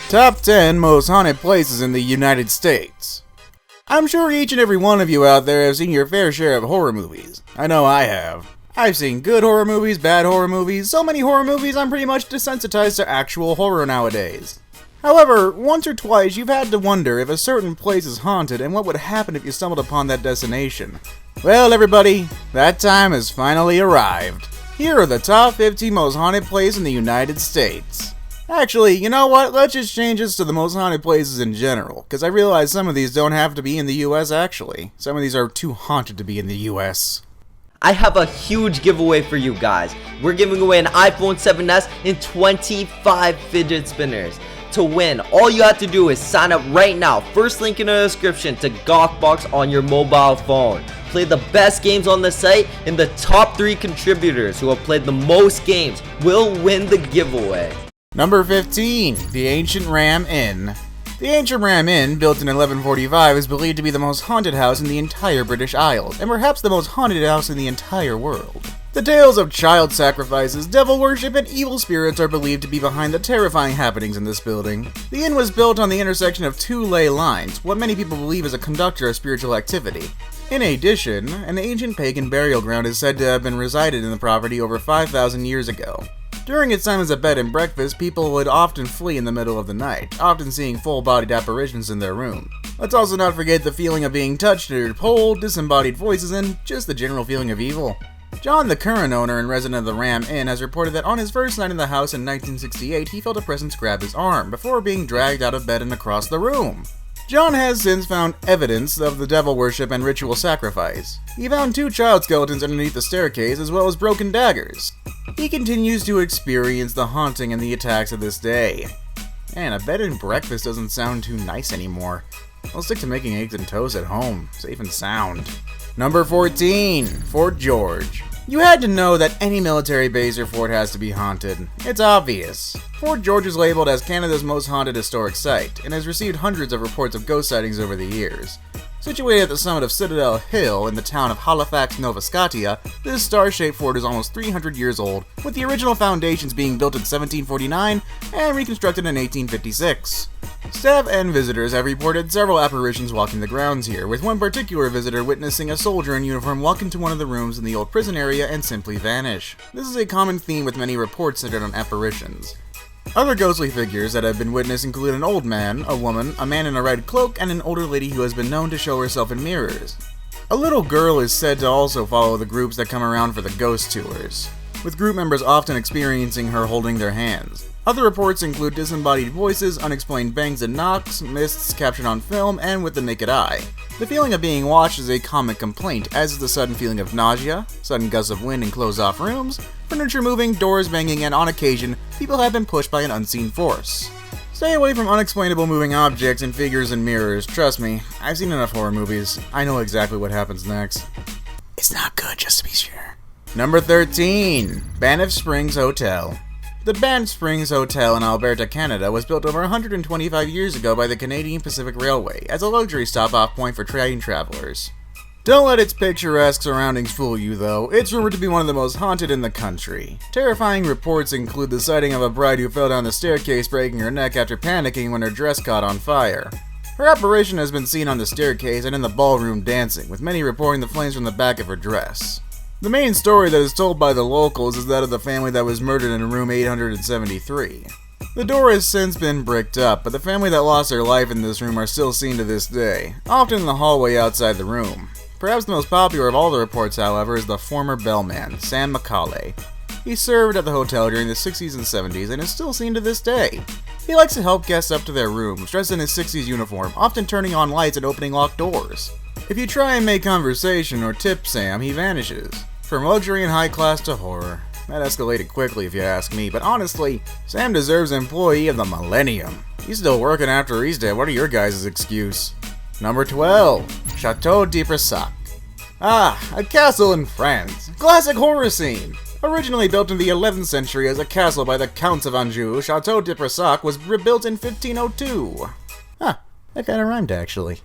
Top 10 Most Haunted Places in the United States. I'm sure each and every one of you out there have seen your fair share of horror movies. I know I have. I've seen good horror movies, bad horror movies, so many horror movies I'm pretty much desensitized to actual horror nowadays. However, once or twice you've had to wonder if a certain place is haunted and what would happen if you stumbled upon that destination. Well everybody, that time has finally arrived. Here are the top 50 most haunted places in the United States. Actually, you know what? Let's just change this to the most haunted places in general, because I realize some of these don't have to be in the US actually. Some of these are too haunted to be in the US. I have a huge giveaway for you guys. We're giving away an iPhone 7s and 25 fidget spinners. To win, all you have to do is sign up right now. First link in the description to Gawkbox on your mobile phone. Play the best games on the site, and the top 3 contributors who have played the most games will win the giveaway. Number 15. The Ancient Ram Inn. The Ancient Ram Inn, built in 1145, is believed to be the most haunted house in the entire British Isles, and perhaps the most haunted house in the entire world. The tales of child sacrifices, devil worship, and evil spirits are believed to be behind the terrifying happenings in this building. The inn was built on the intersection of 2 ley lines, what many people believe is a conductor of spiritual activity. In addition, an ancient pagan burial ground is said to have been resided in the property over 5,000 years ago. During its time as a bed and breakfast, people would often flee in the middle of the night, often seeing full-bodied apparitions in their room. Let's also not forget the feeling of being touched or pulled, disembodied voices, and just the general feeling of evil. John, the current owner and resident of the Ram Inn, has reported that on his first night in the house in 1968, he felt a presence grab his arm before being dragged out of bed and across the room. John has since found evidence of the devil worship and ritual sacrifice. He found 2 child skeletons underneath the staircase as well as broken daggers. He continues to experience the haunting and the attacks of this day. Man, a bed and breakfast doesn't sound too nice anymore. I'll stick to making eggs and toast at home, safe and sound. Number 14. Fort George. You had to know that any military base or fort has to be haunted. It's obvious. Fort George is labeled as Canada's most haunted historic site, and has received hundreds of reports of ghost sightings over the years. Situated at the summit of Citadel Hill in the town of Halifax, Nova Scotia, this star-shaped fort is almost 300 years old, with the original foundations being built in 1749 and reconstructed in 1856. Staff and visitors have reported several apparitions walking the grounds here, with one particular visitor witnessing a soldier in uniform walk into one of the rooms in the old prison area and simply vanish. This is a common theme with many reports centered on apparitions. Other ghostly figures that have been witnessed include an old man, a woman, a man in a red cloak, and an older lady who has been known to show herself in mirrors. A little girl is said to also follow the groups that come around for the ghost tours, with group members often experiencing her holding their hands. Other reports include disembodied voices, unexplained bangs and knocks, mists captured on film, and with the naked eye. The feeling of being watched is a common complaint, as is the sudden feeling of nausea, sudden gusts of wind in closed-off rooms, furniture moving, doors banging, and on occasion, people have been pushed by an unseen force. Stay away from unexplainable moving objects and figures in mirrors. Trust me, I've seen enough horror movies. I know exactly what happens next. It's not good, just to be sure. Number 13. Banff Springs Hotel. The Banff Springs Hotel in Alberta, Canada was built over 125 years ago by the Canadian Pacific Railway as a luxury stop-off point for train travelers. Don't let its picturesque surroundings fool you though, it's rumored to be one of the most haunted in the country. Terrifying reports include the sighting of a bride who fell down the staircase breaking her neck after panicking when her dress caught on fire. Her apparition has been seen on the staircase and in the ballroom dancing, with many reporting the flames from the back of her dress. The main story that is told by the locals is that of the family that was murdered in room 873. The door has since been bricked up, but the family that lost their life in this room are still seen to this day, often in the hallway outside the room. Perhaps the most popular of all the reports, however, is the former bellman, Sam McCauley. He served at the hotel during the 60s and 70s and is still seen to this day. He likes to help guests up to their rooms, dressed in his 60s uniform, often turning on lights and opening locked doors. If you try and make conversation or tip Sam, he vanishes. From luxury and high class to horror. That escalated quickly if you ask me, but honestly, Sam deserves Employee of the Millennium. He's still working after he's dead. What are your guys' excuse? Number 12. Chateau de Ferschouc. Ah, a castle in France. Classic horror scene. Originally built in the 11th century as a castle by the Counts of Anjou, Chateau de Ferschouc was rebuilt in 1502. Huh, that kinda rhymed actually.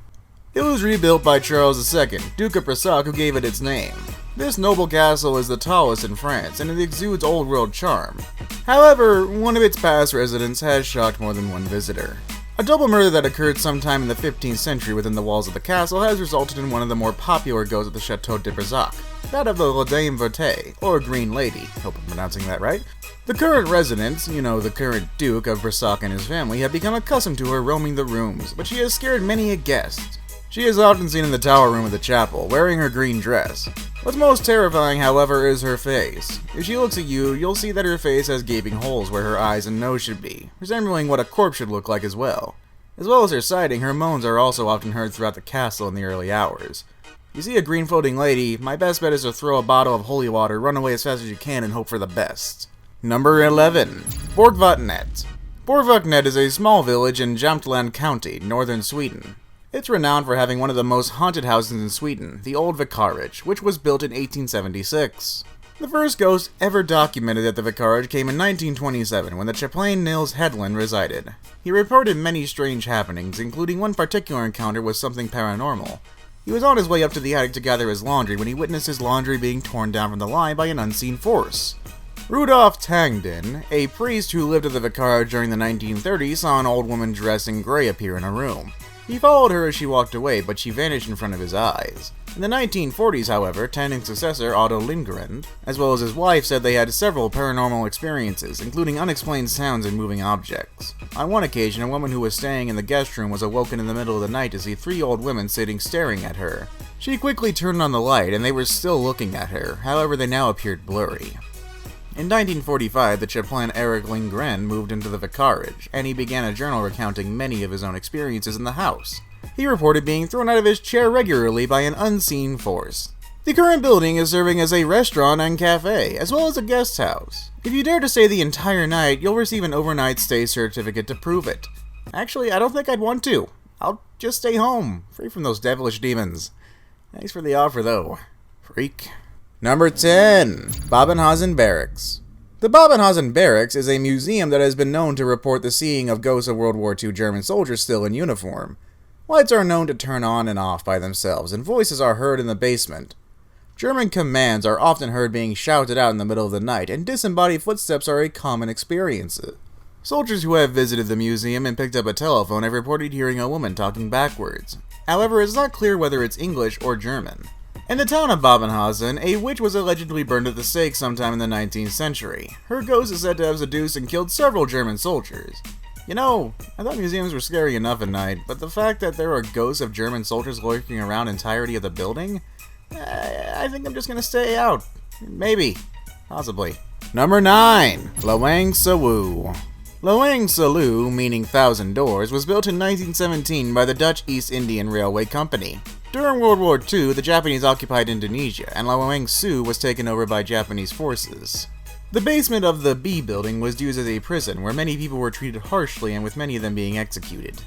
It was rebuilt by Charles II, Duke of Ferschouc, who gave it its name. This noble castle is the tallest in France, and it exudes old-world charm. However, one of its past residents has shocked more than one visitor. A double murder that occurred sometime in the 15th century within the walls of the castle has resulted in one of the more popular ghosts of the Chateau de Ferschouc, that of the Dame Verte, or Green Lady, hope I'm pronouncing that right. The current residents, the current Duke of Ferschouc and his family, have become accustomed to her roaming the rooms, but she has scared many a guest. She is often seen in the tower room of the chapel, wearing her green dress. What's most terrifying, however, is her face. If she looks at you, you'll see that her face has gaping holes where her eyes and nose should be, resembling what a corpse should look like as well. As well as her sighting, her moans are also often heard throughout the castle in the early hours. You see a green floating lady, my best bet is to throw a bottle of holy water, run away as fast as you can, and hope for the best. Number 11. Borgvatnet. Borgvatnet is a small village in Jämtland County, northern Sweden. It's renowned for having one of the most haunted houses in Sweden, the Old Vicarage, which was built in 1876. The first ghost ever documented at the Vicarage came in 1927 when the chaplain Nils Hedlund resided. He reported many strange happenings, including one particular encounter with something paranormal. He was on his way up to the attic to gather his laundry when he witnessed his laundry being torn down from the line by an unseen force. Rudolf Tangden, a priest who lived at the Vicarage during the 1930s, saw an old woman dressed in gray appear in a room. He followed her as she walked away, but she vanished in front of his eyes. In the 1940s, however, Tangden's successor, Otto Lindgren, as well as his wife, said they had several paranormal experiences, including unexplained sounds and moving objects. On one occasion, a woman who was staying in the guest room was awoken in the middle of the night to see three old women sitting staring at her. She quickly turned on the light, and they were still looking at her, however they now appeared blurry. In 1945, the chaplain Erik Lindgren moved into the Vicarage, and he began a journal recounting many of his own experiences in the house. He reported being thrown out of his chair regularly by an unseen force. The current building is serving as a restaurant and cafe, as well as a guest house. If you dare to stay the entire night, you'll receive an overnight stay certificate to prove it. Actually, I don't think I'd want to. I'll just stay home, free from those devilish demons. Thanks for the offer, though, freak. Number 10. Babenhausen Barracks. The Babenhausen Barracks is a museum that has been known to report the seeing of ghosts of World War II German soldiers still in uniform. Lights are known to turn on and off by themselves, and voices are heard in the basement. German commands are often heard being shouted out in the middle of the night, and disembodied footsteps are a common experience. Soldiers who have visited the museum and picked up a telephone have reported hearing a woman talking backwards. However, it's not clear whether it's English or German. In the town of Babenhausen, a witch was allegedly burned at the stake sometime in the 19th century. Her ghost is said to have seduced and killed several German soldiers. I thought museums were scary enough at night, but the fact that there are ghosts of German soldiers lurking around the entirety of the building? I think I'm just gonna stay out. Maybe. Possibly. Number 9. Lawang Sewu. Lawang Sewu, meaning Thousand Doors, was built in 1917 by the Dutch East Indian Railway Company. During World War II, the Japanese occupied Indonesia, and Lawang Sewu was taken over by Japanese forces. The basement of the B building was used as a prison, where many people were treated harshly and with many of them being executed.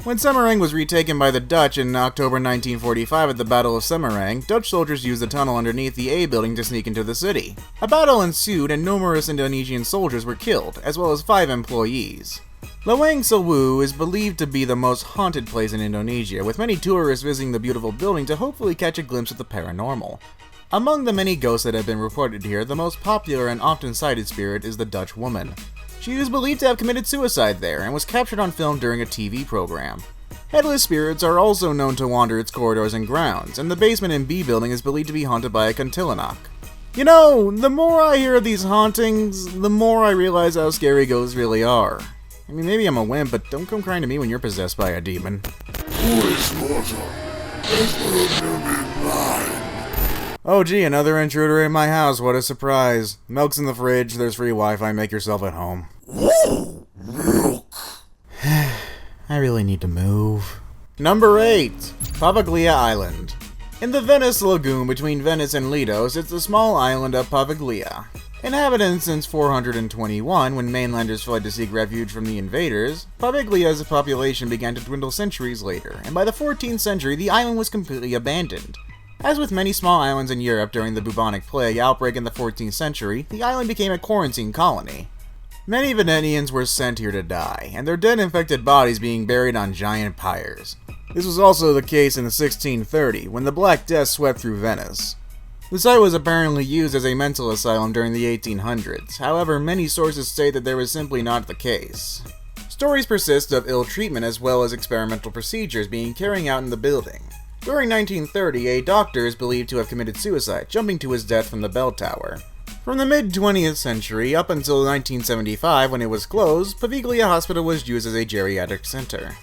When Semarang was retaken by the Dutch in October 1945 at the Battle of Semarang, Dutch soldiers used the tunnel underneath the A building to sneak into the city. A battle ensued and numerous Indonesian soldiers were killed, as well as 5 employees. Lawang Sewu is believed to be the most haunted place in Indonesia, with many tourists visiting the beautiful building to hopefully catch a glimpse of the paranormal. Among the many ghosts that have been reported here, the most popular and often cited spirit is the Dutch woman. She is believed to have committed suicide there and was captured on film during a TV program. Headless spirits are also known to wander its corridors and grounds, and the basement in B building is believed to be haunted by a kuntilanak. The more I hear of these hauntings, the more I realize how scary ghosts really are. Maybe I'm a wimp, but don't come crying to me when you're possessed by a demon. Oh gee, another intruder in my house, what a surprise. Milk's in the fridge, there's free Wi-Fi, make yourself at home. Milk. I really need to move. Number 8. Pavaglia Island. In the Venice Lagoon between Venice and Lido sits the small island of Pavaglia. Inhabited since 421, when mainlanders fled to seek refuge from the invaders, Paviglia's population began to dwindle centuries later, and by the 14th century the island was completely abandoned. As with many small islands in Europe during the bubonic plague outbreak in the 14th century, the island became a quarantine colony. Many Venetians were sent here to die, and their dead infected bodies being buried on giant pyres. This was also the case in 1630, when the Black Death swept through Venice. The site was apparently used as a mental asylum during the 1800s, however many sources state that there was simply not the case. Stories persist of ill treatment as well as experimental procedures being carried out in the building. During 1930, a doctor is believed to have committed suicide, jumping to his death from the bell tower. From the mid-20th century up until 1975, when it was closed, Paviglia Hospital was used as a geriatric center.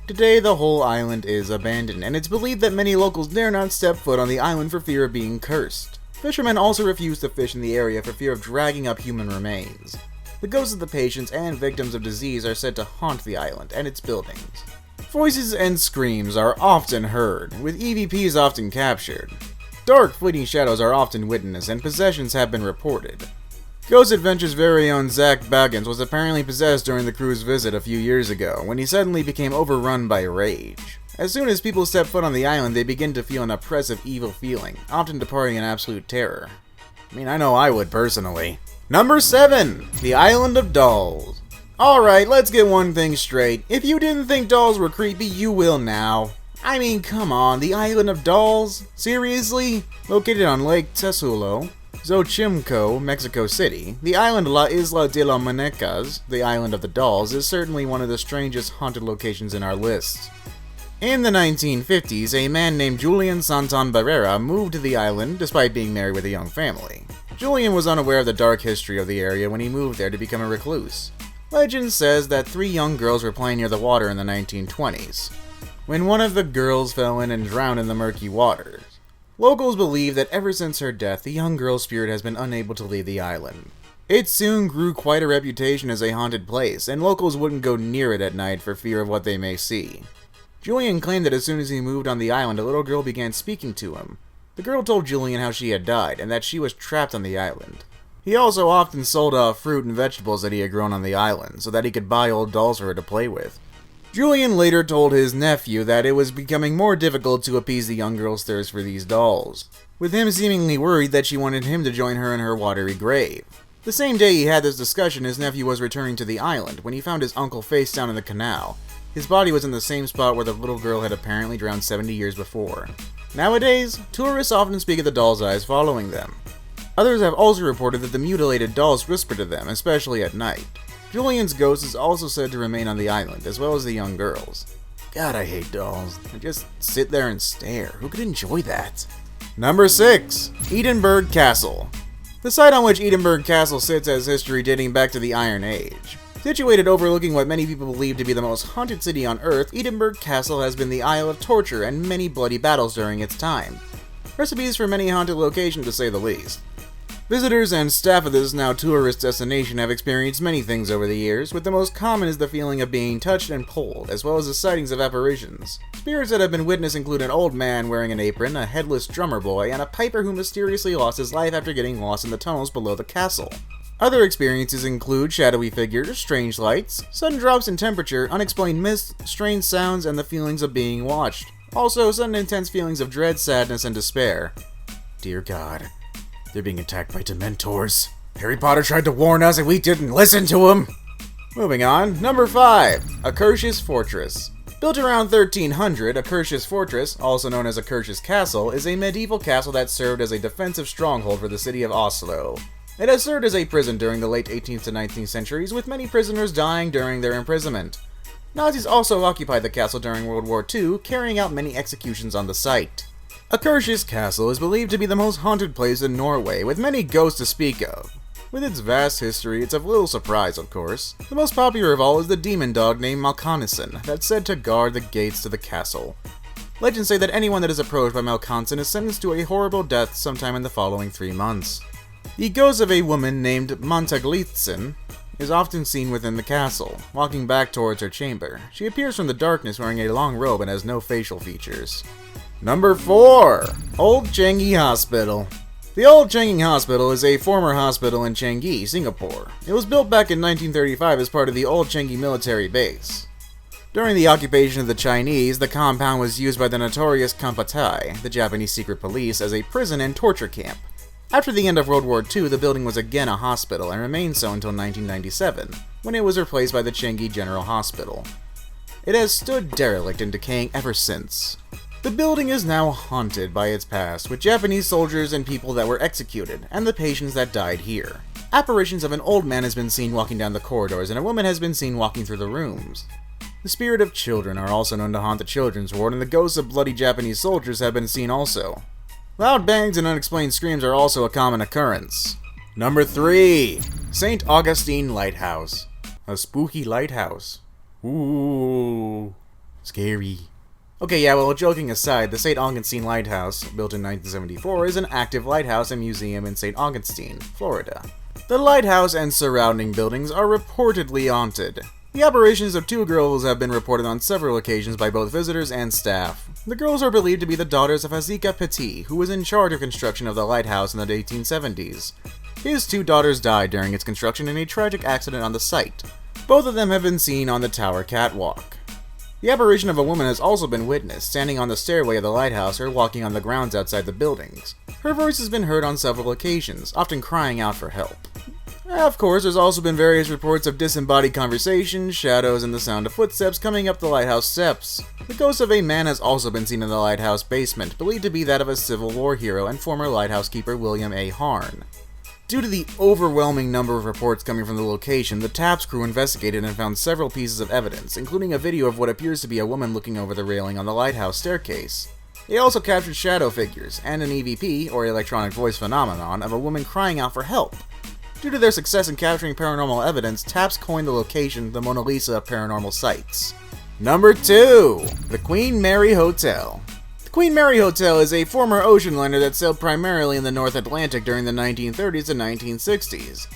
Today, the whole island is abandoned, and it's believed that many locals dare not step foot on the island for fear of being cursed. Fishermen also refuse to fish in the area for fear of dragging up human remains. The ghosts of the patients and victims of disease are said to haunt the island and its buildings. Voices and screams are often heard, with EVPs often captured. Dark, fleeting shadows are often witnessed, and possessions have been reported. Ghost Adventure's very own Zach Baggins was apparently possessed during the crew's visit a few years ago, when he suddenly became overrun by rage. As soon as people step foot on the island, they begin to feel an oppressive, evil feeling, often departing in absolute terror. I mean, I know I would personally. Number 7. The Island of Dolls. Alright, let's get one thing straight. If you didn't think dolls were creepy, you will now. I mean, come on, the Island of Dolls? Seriously? Located on Lake Tesulo, Xochimilco, Mexico City, the island La Isla de las Muñecas, the Island of the Dolls, is certainly one of the strangest haunted locations in our list. In the 1950s, a man named Julian Santon Barrera moved to the island despite being married with a young family. Julian was unaware of the dark history of the area when he moved there to become a recluse. Legend says that 3 young girls were playing near the water in the 1920s, when one of the girls fell in and drowned in the murky waters. Locals believe that ever since her death, the young girl's spirit has been unable to leave the island. It soon grew quite a reputation as a haunted place, and locals wouldn't go near it at night for fear of what they may see. Julian claimed that as soon as he moved on the island, a little girl began speaking to him. The girl told Julian how she had died, and that she was trapped on the island. He also often sold off fruit and vegetables that he had grown on the island, so that he could buy old dolls for her to play with. Julian later told his nephew that it was becoming more difficult to appease the young girl's thirst for these dolls, with him seemingly worried that she wanted him to join her in her watery grave. The same day he had this discussion, his nephew was returning to the island when he found his uncle face down in the canal. His body was in the same spot where the little girl had apparently drowned 70 years before. Nowadays, tourists often speak of the doll's eyes following them. Others have also reported that the mutilated dolls whisper to them, especially at night. Julian's ghost is also said to remain on the island, as well as the young girls. God, I hate dolls. They just sit there and stare. Who could enjoy that? Number 6. Edinburgh Castle. The site on which Edinburgh Castle sits has history dating back to the Iron Age. Situated overlooking what many people believe to be the most haunted city on Earth, Edinburgh Castle has been the Isle of Torture and many bloody battles during its time. Recipes for many haunted locations, to say the least. Visitors and staff of this now tourist destination have experienced many things over the years, with the most common is the feeling of being touched and pulled, as well as the sightings of apparitions. Spirits that have been witnessed include an old man wearing an apron, a headless drummer boy, and a piper who mysteriously lost his life after getting lost in the tunnels below the castle. Other experiences include shadowy figures, strange lights, sudden drops in temperature, unexplained mists, strange sounds, and the feelings of being watched. Also, sudden intense feelings of dread, sadness, and despair. Dear God, they're being attacked by Dementors. Harry Potter tried to warn us and we didn't listen to him! Moving on, number 5. Akershus Fortress. Built around 1300, Akershus Fortress, also known as Akershus Castle, is a medieval castle that served as a defensive stronghold for the city of Oslo. It has served as a prison during the late 18th to 19th centuries, with many prisoners dying during their imprisonment. Nazis also occupied the castle during World War II, carrying out many executions on the site. Akershus Castle is believed to be the most haunted place in Norway, with many ghosts to speak of. With its vast history, it's of little surprise, of course. The most popular of all is the demon dog named Malkonisen, that's said to guard the gates to the castle. Legends say that anyone that is approached by Malkonisen is sentenced to a horrible death sometime in the following 3 months. The ghost of a woman named Montaglitzen is often seen within the castle, walking back towards her chamber. She appears from the darkness wearing a long robe and has no facial features. Number 4. Old Changi Hospital. The Old Changi Hospital is a former hospital in Changi, Singapore. It was built back in 1935 as part of the Old Changi military base. During the occupation of the Chinese, the compound was used by the notorious Kampatai, the Japanese secret police, as a prison and torture camp. After the end of World War II, the building was again a hospital and remained so until 1997, when it was replaced by the Changi General Hospital. It has stood derelict and decaying ever since. The building is now haunted by its past, with Japanese soldiers and people that were executed, and the patients that died here. Apparitions of an old man has been seen walking down the corridors, and a woman has been seen walking through the rooms. The spirit of children are also known to haunt the children's ward, and the ghosts of bloody Japanese soldiers have been seen also. Loud bangs and unexplained screams are also a common occurrence. Number 3. St. Augustine Lighthouse. A spooky lighthouse. Ooh, scary. Okay, yeah, well, joking aside, the St. Augustine Lighthouse, built in 1974, is an active lighthouse and museum in St. Augustine, Florida. The lighthouse and surrounding buildings are reportedly haunted. The apparitions of 2 girls have been reported on several occasions by both visitors and staff. The girls are believed to be the daughters of Hazika Petit, who was in charge of construction of the lighthouse in the 1870s. His 2 daughters died during its construction in a tragic accident on the site. Both of them have been seen on the tower catwalk. The apparition of a woman has also been witnessed, standing on the stairway of the lighthouse or walking on the grounds outside the buildings. Her voice has been heard on several occasions, often crying out for help. Of course, there's also been various reports of disembodied conversations, shadows, and the sound of footsteps coming up the lighthouse steps. The ghost of a man has also been seen in the lighthouse basement, believed to be that of a Civil War hero and former lighthouse keeper William A. Harn. Due to the overwhelming number of reports coming from the location, the TAPS crew investigated and found several pieces of evidence, including a video of what appears to be a woman looking over the railing on the lighthouse staircase. They also captured shadow figures, and an EVP, or electronic voice phenomenon, of a woman crying out for help. Due to their success in capturing paranormal evidence, TAPS coined the location the Mona Lisa of paranormal sites. Number 2. The Queen Mary Hotel. Queen Mary Hotel is a former ocean liner that sailed primarily in the North Atlantic during the 1930s and 1960s.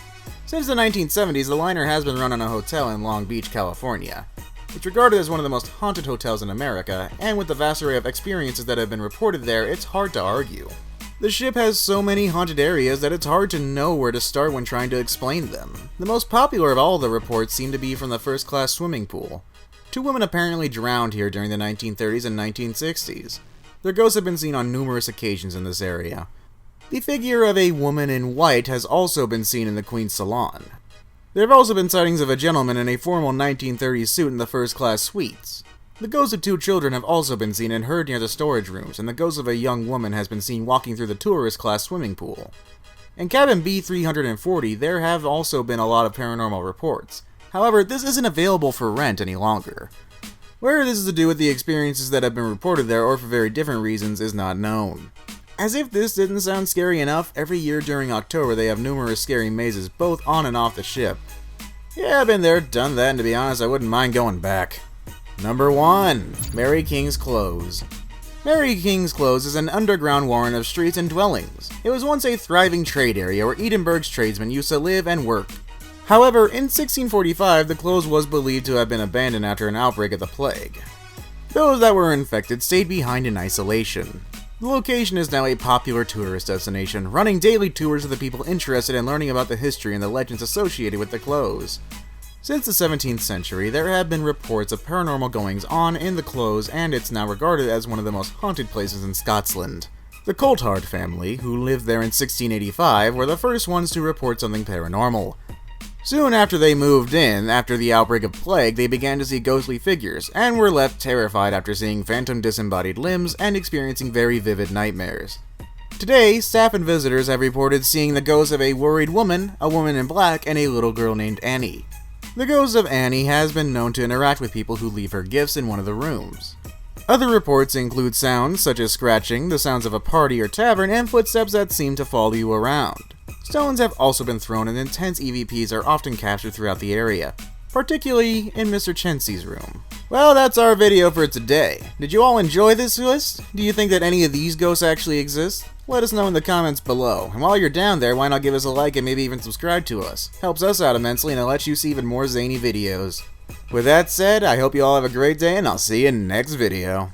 Since the 1970s, the liner has been run on a hotel in Long Beach, California. It's regarded as one of the most haunted hotels in America, and with the vast array of experiences that have been reported there, it's hard to argue. The ship has so many haunted areas that it's hard to know where to start when trying to explain them. The most popular of all the reports seem to be from the first-class swimming pool. 2 women apparently drowned here during the 1930s and 1960s. Their ghosts have been seen on numerous occasions in this area. The figure of a woman in white has also been seen in the Queen's Salon. There have also been sightings of a gentleman in a formal 1930s suit in the first-class suites. The ghosts of 2 children have also been seen and heard near the storage rooms, and the ghost of a young woman has been seen walking through the tourist-class swimming pool. In cabin B340, there have also been a lot of paranormal reports. However, this isn't available for rent any longer. Whether this is to do with the experiences that have been reported there or for very different reasons is not known. As if this didn't sound scary enough, every year during October they have numerous scary mazes both on and off the ship. Yeah, I've been there, done that, and to be honest, I wouldn't mind going back. Number 1. Mary King's Close. Mary King's Close is an underground warren of streets and dwellings. It was once a thriving trade area where Edinburgh's tradesmen used to live and work. However, in 1645, the close was believed to have been abandoned after an outbreak of the plague. Those that were infected stayed behind in isolation. The location is now a popular tourist destination, running daily tours of the people interested in learning about the history and the legends associated with the close. Since the 17th century, there have been reports of paranormal goings-on in the close, and it's now regarded as one of the most haunted places in Scotland. The Coulthard family, who lived there in 1685, were the first ones to report something paranormal. Soon after they moved in, after the outbreak of plague, they began to see ghostly figures, and were left terrified after seeing phantom disembodied limbs and experiencing very vivid nightmares. Today, staff and visitors have reported seeing the ghost of a worried woman, a woman in black, and a little girl named Annie. The ghost of Annie has been known to interact with people who leave her gifts in one of the rooms. Other reports include sounds such as scratching, the sounds of a party or tavern, and footsteps that seem to follow you around. Stones have also been thrown and intense EVPs are often captured throughout the area, particularly in Mr. Chensi's room. Well, that's our video for today. Did you all enjoy this list? Do you think that any of these ghosts actually exist? Let us know in the comments below. And while you're down there, why not give us a like and maybe even subscribe to us? Helps us out immensely and it lets you see even more zany videos. With that said, I hope you all have a great day and I'll see you in the next video.